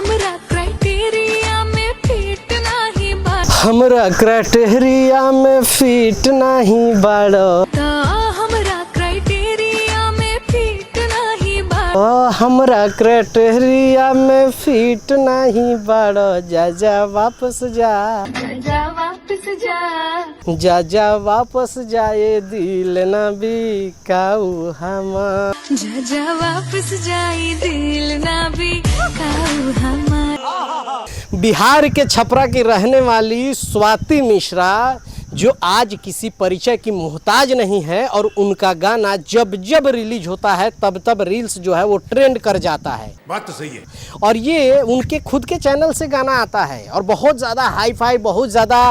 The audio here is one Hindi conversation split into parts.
हमरा क्राइटेरिया में फिट नहीं बा, हमरा क्राइटेरिया में फिट नहीं बाड़ो, हमरा क्राइटेरिया में फिट नहीं बा, हमरा क्राइटेरिया में फिट नहीं बाड़ो। जा जा वापस जा, जा वापस जा, जा जा वापस जा, ये दिल ना बिकाऊ हमार। जा जा वापस जाई दिल ना बिकाऊ हमार। बिहार के छपरा की रहने वाली स्वाति मिश्रा, जो आज किसी परिचय की मोहताज नहीं है, और उनका गाना जब जब रिलीज होता है तब तब रील्स जो है वो ट्रेंड कर जाता है। बात तो सही है। और ये उनके खुद के चैनल से गाना आता है, और बहुत ज़्यादा हाई फाई, बहुत ज़्यादा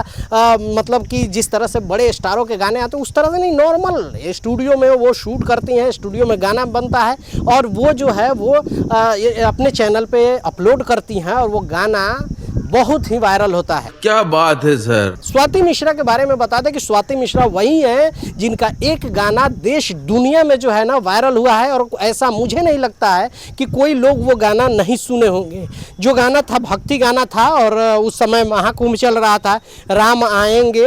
मतलब कि जिस तरह से बड़े स्टारों के गाने आते हैं उस तरह से नहीं, नॉर्मल स्टूडियो में वो शूट करती हैं, स्टूडियो में गाना बनता है और वो जो है वो अपने चैनल पे अपलोड करती हैं, और वो गाना बहुत ही वायरल होता है। क्या बात है सर। स्वाति मिश्रा के बारे में बता दें कि स्वाति मिश्रा वही है जिनका एक गाना देश दुनिया में जो है ना वायरल हुआ है, और ऐसा मुझे नहीं लगता है कि कोई लोग वो गाना नहीं सुने होंगे। जो गाना था भक्ति गाना था, और उस समय महाकुंभ चल रहा था, राम आएंगे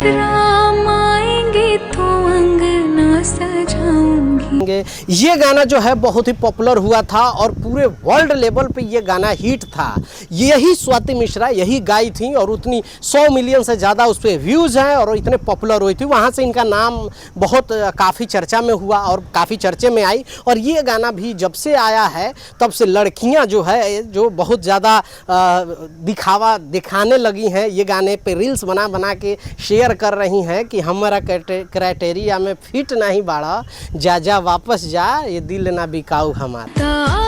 तो अंगना सजाऊंगी। ये गाना जो है बहुत ही पॉपुलर हुआ था, और पूरे वर्ल्ड लेवल पे ये गाना हिट था। यही स्वाति मिश्रा यही गाई थी, और उतनी 100 मिलियन से ज़्यादा उस पर व्यूज़ हैं, और इतने पॉपुलर हुई थी। वहाँ से इनका नाम बहुत काफ़ी चर्चा में हुआ और काफ़ी चर्चे में आई। और ये गाना भी जब से आया है तब से लड़कियाँ जो है जो बहुत ज़्यादा दिखावा दिखाने लगी हैं, ये गाने पे रील्स बना बना के शेयर कर रही हैं कि हमारा क्राइटेरिया में फिट नहीं बाड़ा, जा जा वापस जा, ये दिल ना बिकाऊ हमारा।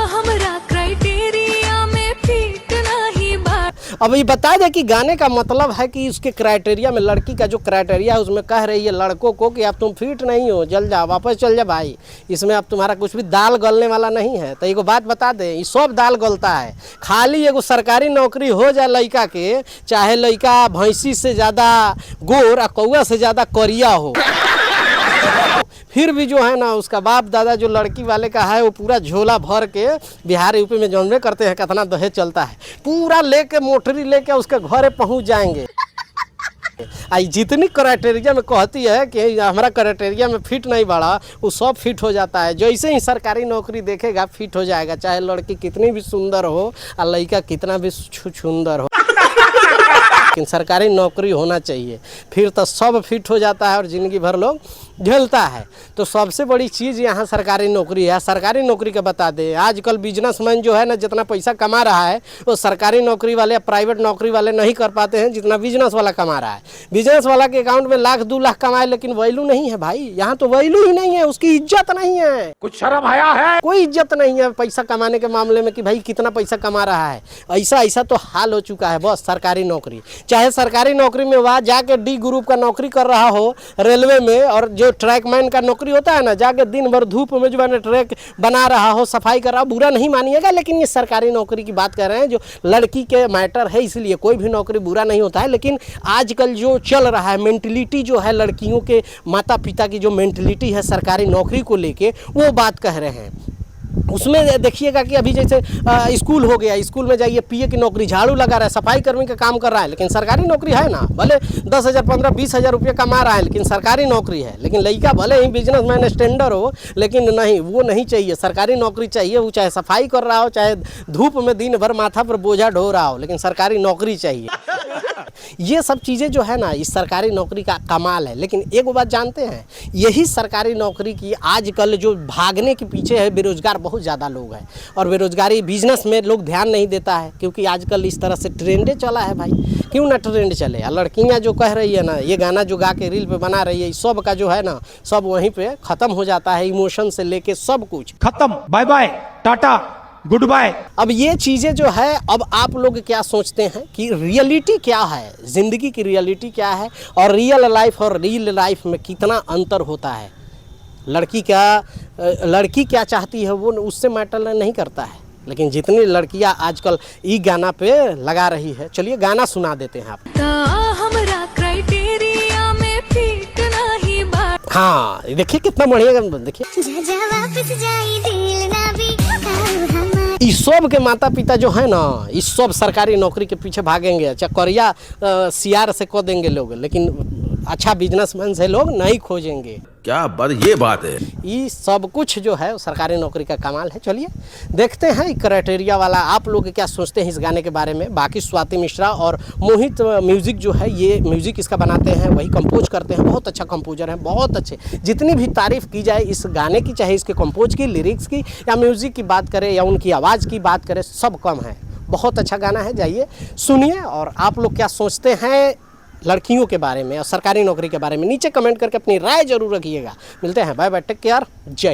हमरा क्राइटेरिया में फिट नहीं बा। अब ये बता दें कि गाने का मतलब है कि उसके क्राइटेरिया में, लड़की का जो क्राइटेरिया है उसमें कह रही है लड़कों को कि अब तुम फिट नहीं हो, जल जा, वापस चल जा भाई, इसमें अब तुम्हारा कुछ भी दाल गलने वाला नहीं है। तो एगो बात बता दें, ये सब दाल गलता है, खाली एगो सरकारी नौकरी हो जाए लड़का के, चाहे लड़का भैंसी से ज़्यादा गोर और कौआ से ज़्यादा करिया हो, फिर भी जो है ना उसका बाप दादा जो लड़की वाले का है वो पूरा झोला भर के, बिहार यूपी में जौन में करते हैं कितना दहेज चलता है, पूरा लेके मोटरी लेके उसके घरे पहुंच जाएंगे। आई जितनी क्राइटेरिया में कहती है कि हमारा क्राइटेरिया में फिट नहीं बढ़ा, वो सब फिट हो जाता है। जैसे ही सरकारी नौकरी देखेगा फिट हो जाएगा, चाहे लड़की कितनी भी सुंदर हो और लड़का कितना भी सुंदर हो, लेकिन सरकारी नौकरी होना चाहिए, फिर तो सब फिट हो जाता है और ज़िंदगी भर लोग झेलता है। तो सबसे बड़ी चीज़ यहाँ सरकारी नौकरी है। सरकारी नौकरी का बता दें, आजकल बिजनेसमैन जो है ना जितना पैसा कमा रहा है वो सरकारी नौकरी वाले, प्राइवेट नौकरी वाले नहीं कर पाते हैं जितना बिजनेस वाला कमा रहा है। बिजनेस वाला के अकाउंट में लाख 2 लाख कमाए, लेकिन वैल्यू नहीं है भाई, यहाँ तो वैल्यू ही नहीं है, उसकी इज्जत नहीं है, कुछ शर्म आया है, कोई इज्जत नहीं है पैसा कमाने के मामले में कि भाई कितना पैसा कमा रहा है। ऐसा तो हाल हो चुका है बस सरकारी नौकरी। चाहे सरकारी नौकरी में वहाँ जाके डी ग्रुप का नौकरी कर रहा हो रेलवे में, और जो ट्रैकमैन का नौकरी होता है ना, जाके दिन भर धूप में जो है ट्रैक बना रहा हो, सफाई कर रहा हो, बुरा नहीं मानिएगा, लेकिन ये सरकारी नौकरी की बात कर रहे हैं जो लड़की के मैटर है, इसलिए कोई भी नौकरी बुरा नहीं होता है। लेकिन आजकल जो चल रहा है मेंटलिटी जो है, लड़कियों के माता पिता की जो मेंटलिटी है सरकारी नौकरी को लेके, वो बात कह रहे हैं। उसमें देखिएगा कि अभी जैसे स्कूल हो गया, स्कूल में जाइए, पीए की नौकरी, झाड़ू लगा रहा है, सफाई कर्मी का काम कर रहा है, लेकिन सरकारी नौकरी है ना, भले 10,000 15-20,000 रुपये कमा रहा है, लेकिन सरकारी नौकरी है। लेकिन लड़का भले ही बिजनेसमैन स्टैंडर्ड हो, लेकिन नहीं, वो नहीं चाहिए, सरकारी नौकरी चाहिए। वो चाहे सफाई कर रहा हो, चाहे धूप में दिन भर माथा पर बोझा ढो रहा हो, लेकिन सरकारी नौकरी चाहिए। ये सब चीज़ें जो है ना इस सरकारी नौकरी का कमाल है। लेकिन एक बात जानते हैं, यही सरकारी नौकरी की आजकल जो भागने के पीछे है, बेरोजगार बहुत ज़्यादा लोग हैं, और बेरोजगारी बिजनेस में लोग ध्यान नहीं देता है, क्योंकि आजकल इस तरह से ट्रेंडे चला है भाई, क्यों ना ट्रेंड चले। लड़कियाँ जो कह रही है ना, ये गाना जो गा के रील पे बना रही है, सब का जो है ना सब वहीं पे ख़त्म हो जाता है, इमोशन से लेके सब कुछ खत्म, bye bye, tata, goodbye. अब ये चीज़ें जो है, अब आप लोग क्या सोचते हैं कि रियलिटी क्या है, ज़िंदगी की रियलिटी क्या है, और रियल लाइफ और रियल लाइफ में कितना अंतर होता है। लड़की क्या चाहती है वो उससे मैटर नहीं करता है, लेकिन जितनी लड़कियां आजकल ई गाना पे लगा रही है। चलिए गाना सुना देते हैं आप। हमरा क्राइटेरिया में फिट नहीं बा। हाँ देखिए कितना बढ़िया, देखिए जा जा वापस जाई दिल ना बिकाऊ हमार। इस सब के माता पिता जो है ना, इस सब सरकारी नौकरी के पीछे भागेंगे, चक्करिया सीआर से को देंगे लोग, लेकिन अच्छा बिजनेसमैन से लोग नहीं खोजेंगे। क्या बात, ये बात है। ये सब कुछ जो है सरकारी नौकरी का कमाल है। चलिए देखते हैं क्राइटेरिया वाला आप लोग क्या सोचते हैं इस गाने के बारे में। बाकी स्वाति मिश्रा और मोहित म्यूज़िक जो है, ये म्यूज़िक इसका बनाते हैं, वही कंपोज करते हैं, बहुत अच्छा कंपोजर है, बहुत अच्छे। जितनी भी तारीफ़ की जाए इस गाने की, चाहे इसके कंपोज की, लिरिक्स की, या म्यूज़िक की बात करें या उनकी आवाज़ की बात करें, सब कम है। बहुत अच्छा गाना है, जाइए सुनिए। और आप लोग क्या सोचते हैं लड़कियों के बारे में और सरकारी नौकरी के बारे में नीचे कमेंट करके अपनी राय जरूर रखिएगा। मिलते हैं, बाय बाय, टेक केयर, जय।